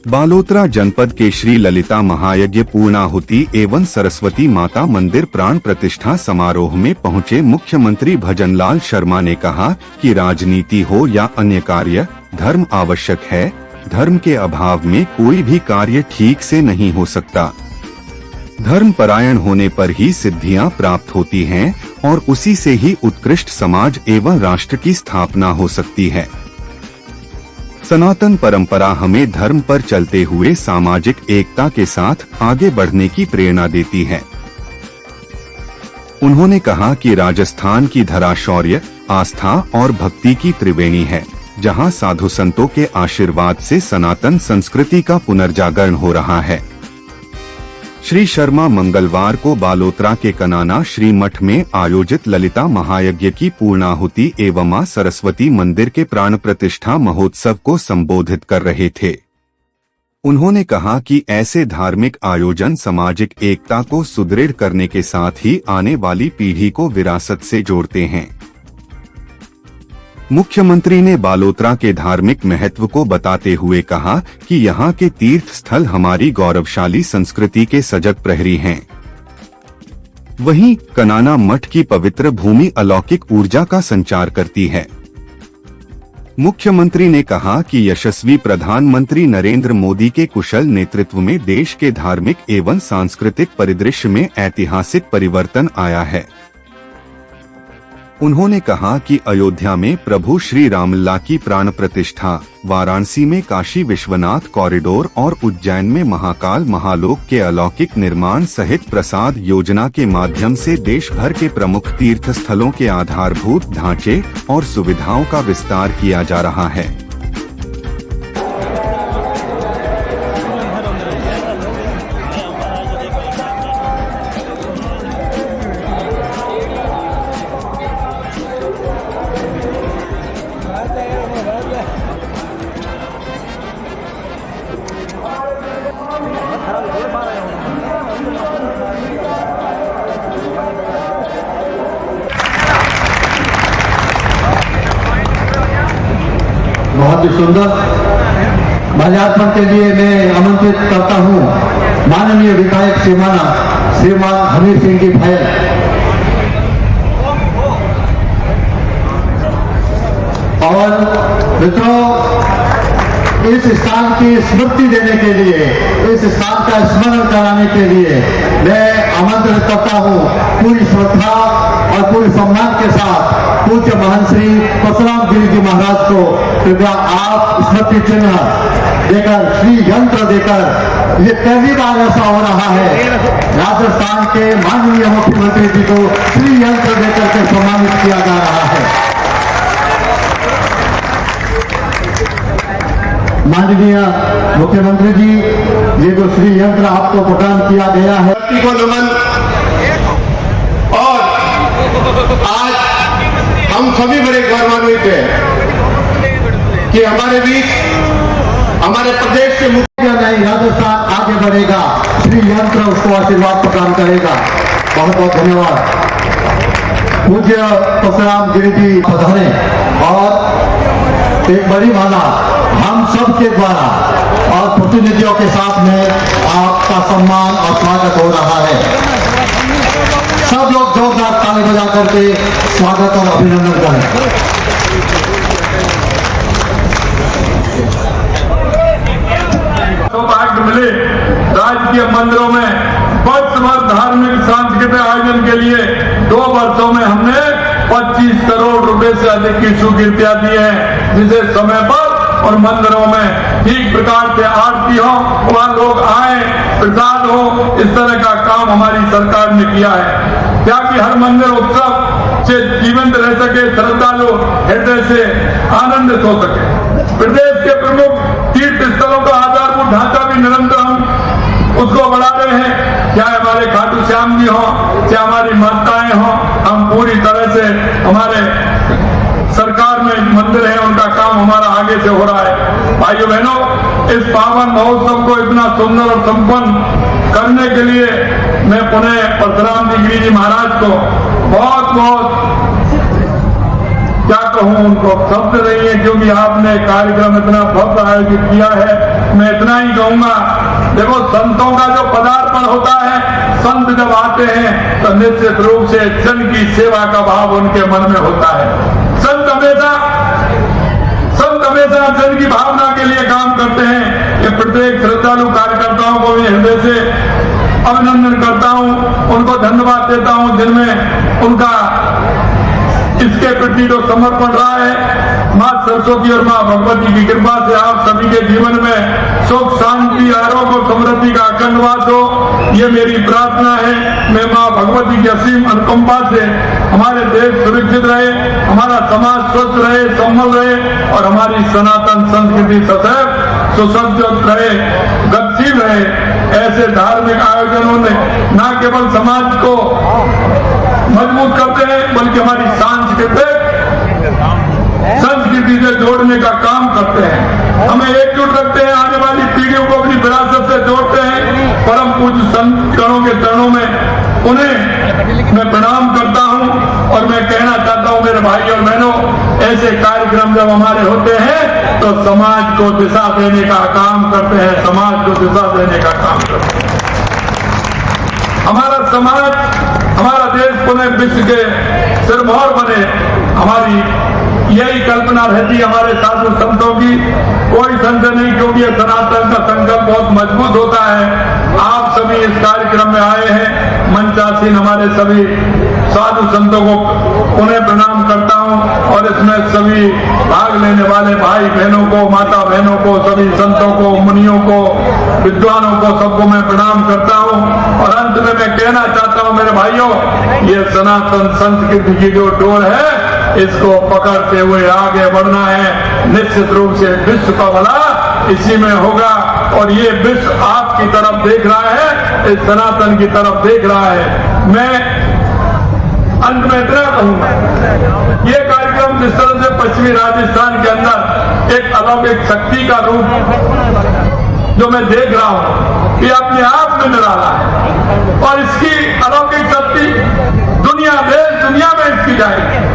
बालोतरा जनपद के श्री ललिता महायज्ञ पूर्णाहुति एवं सरस्वती माता मंदिर प्राण प्रतिष्ठा समारोह में पहुंचे मुख्यमंत्री भजनलाल शर्मा ने कहा कि राजनीति हो या अन्य कार्य, धर्म आवश्यक है। धर्म के अभाव में कोई भी कार्य ठीक से नहीं हो सकता। धर्म परायण होने पर ही सिद्धियां प्राप्त होती हैं और उसी से ही उत्कृष्ट समाज एवं राष्ट्र की स्थापना हो सकती है। सनातन परंपरा हमें धर्म पर चलते हुए सामाजिक एकता के साथ आगे बढ़ने की प्रेरणा देती है। उन्होंने कहा कि राजस्थान की धरा शौर्य, आस्था और भक्ति की त्रिवेणी है, जहां साधु संतों के आशीर्वाद से सनातन संस्कृति का पुनर्जागरण हो रहा है। श्री शर्मा मंगलवार को बालोतरा के कनाना श्री मठ में आयोजित ललिता महायज्ञ की पूर्णाहुति एवं मां सरस्वती मंदिर के प्राण प्रतिष्ठा महोत्सव को संबोधित कर रहे थे। उन्होंने कहा कि ऐसे धार्मिक आयोजन सामाजिक एकता को सुदृढ़ करने के साथ ही आने वाली पीढ़ी को विरासत से जोड़ते हैं। मुख्यमंत्री ने बालोतरा के धार्मिक महत्व को बताते हुए कहा कि यहाँ के तीर्थ स्थल हमारी गौरवशाली संस्कृति के सजग प्रहरी हैं। वहीं कनाना मठ की पवित्र भूमि अलौकिक ऊर्जा का संचार करती है। मुख्यमंत्री ने कहा कि यशस्वी प्रधानमंत्री नरेंद्र मोदी के कुशल नेतृत्व में देश के धार्मिक एवं सांस्कृतिक परिदृश्य में ऐतिहासिक परिवर्तन आया है। उन्होंने कहा कि अयोध्या में प्रभु श्री रामलला की प्राण प्रतिष्ठा, वाराणसी में काशी विश्वनाथ कॉरिडोर और उज्जैन में महाकाल महालोक के अलौकिक निर्माण सहित प्रसाद योजना के माध्यम से देश भर के प्रमुख तीर्थ स्थलों के आधारभूत ढांचे और सुविधाओं का विस्तार किया जा रहा है। बहुत ही सुंदर माल्यार्पण के लिए मैं आमंत्रित करता हूं माननीय विधायक श्रीमान हमीर सिंह जी भैल। और मित्रों, इस स्थान की स्मृति देने के लिए, इस स्थान का स्मरण कराने के लिए मैं आमंत्रित करता हूं पूरी श्रद्धा और पूरे सम्मान के साथ पूज्य महंत श्री परशुराम गिरी जी महाराज को कृपया आप स्मृति चिन्ह देकर, श्री यंत्र देकर, ये पहली बार ऐसा हो रहा है राजस्थान के माननीय मुख्यमंत्री जी को श्री यंत्र देकर के सम्मानित किया जा रहा है। माननीय मुख्यमंत्री जी, ये जो श्री यंत्र आपको प्रदान किया गया है, को नमन। और आज हम सभी बड़े गौरवान्वित हैं कि हमारे बीच हमारे प्रदेश के मुख्य नहीं, राजस्थान आगे बढ़ेगा, श्री यंत्र उसको आशीर्वाद प्रदान करेगा। बहुत बहुत धन्यवाद। पूज्य परशुराम गिरी जी पधारे और एक बड़ी माला हम सब के द्वारा और प्रतिनिधियों के साथ में आपका सम्मान और स्वागत हो रहा है। सब लोग जोरदार ताली बजा करके स्वागत और अभिनंदन करें। सौभाग्य मिले राज्य के मंदिरों में वर्षभर धार्मिक सांस्कृतिक आयोजन के लिए 2 वर्षों में हमने 25 करोड़ रुपए से अधिक की स्वीकृतियां दी है, जिसे समय पर और मंदिरों में ठीक प्रकार से आरती हो, वहाँ लोग आए, प्रसाद हो, इस तरह का काम हमारी सरकार ने किया है, ताकि हर मंदिर उत्सव से जीवंत रह सके, श्रद्धालु हृदय से आनंदित हो सके। प्रदेश के प्रमुख तीर्थ स्थलों का आधारभूत ढांचा भी निरंतर हम उसको बढ़ा रहे हैं, चाहे हमारे खाटू श्याम जी हो, चाहे हमारी माताएं हो, हम पूरी तरह से हमारे सरकार में मंदिर है उनका काम हमारा आगे से हो रहा है। भाइयों बहनों, इस पावन महोत्सव को इतना सुंदर और संपन्न करने के लिए मैं पुनः परशुराम गिरी जी महाराज को बहुत बहुत क्या कहूँ उनको शब्द नहीं है, क्योंकि आपने कार्यक्रम इतना भव्य आयोजित किया है। मैं इतना ही कहूंगा, देखो संतों का जो पदार्पण होता है, संत जब आते हैं तो निश्चित रूप से जन की सेवा का भाव उनके मन में होता है। संत हमेशा जन की भावना के लिए काम करते हैं। ये प्रत्येक श्रद्धालु कार्यकर्ताओं को भी हृदय से अभिनंदन करता हूं, उनको धन्यवाद देता हूं, जिनमें उनका इसके प्रति जो समर्पण रहा है। मां सरस्वती और मां भगवती की कृपा से आप सभी के जीवन में सुख, शांति, आरोग्य और समृद्धि का अखंड वास हो, ये मेरी प्रार्थना है। मैं मां भगवती की असीम अनुकंपा से हमारे देश सुरक्षित रहे, हमारा समाज स्वस्थ रहे, सम्मल रहे और हमारी सनातन संस्कृति सदैव सुसज्जित रहे, गतिशील रहे। ऐसे धार्मिक आयोजनों ने न केवल समाज को मजबूत करते हैं, बल्कि हमारी सांस्कृतिक संस्कृति से जोड़ने का काम करते हैं, हमें एकजुट रखते हैं, आने वाली पीढ़ियों को अपनी विरासत से जोड़ते हैं। परम पूज्य संत गणों के चरणों में उन्हें मैं प्रणाम करता हूं और मैं कहना चाहता हूं मेरे भाई और बहनों, ऐसे कार्यक्रम जब हमारे होते हैं तो समाज को दिशा देने का काम करते हैं, समाज को दिशा देने का काम करते हैं। हमारा समाज, हमारा देश पुनः विश्व के सिरमौर बने, हमारी यही कल्पना रहती है हमारे साधु संतों की। कोई संदेह नहीं, क्योंकि सनातन का संकल्प बहुत मजबूत होता है। आप सभी इस कार्यक्रम में आए हैं, मंचासीन हमारे सभी साधु संतों को उन्हें प्रणाम करता हूं और इसमें सभी भाग लेने वाले भाई बहनों को, माता बहनों को, सभी संतों को, मुनियों को, विद्वानों को, सबको मैं प्रणाम करता हूं। और अंत में मैं कहना चाहता हूं मेरे भाइयों, ये सनातन संस्कृति की जो डोर है, इसको पकड़ते हुए आगे बढ़ना है। निश्चित रूप से विश्व का भला इसी में होगा और ये विश्व आपकी तरफ देख रहा है, इस सनातन की तरफ देख रहा है। मैं अंत में इतना कहूंगा, ये कार्यक्रम जिस तरह से पश्चिमी राजस्थान के अंदर एक अलौकिक शक्ति का रूप जो मैं देख रहा हूं, ये अपने आप में निराला है और इसकी अलौकिक शक्ति दुनिया में इसकी जाएगी।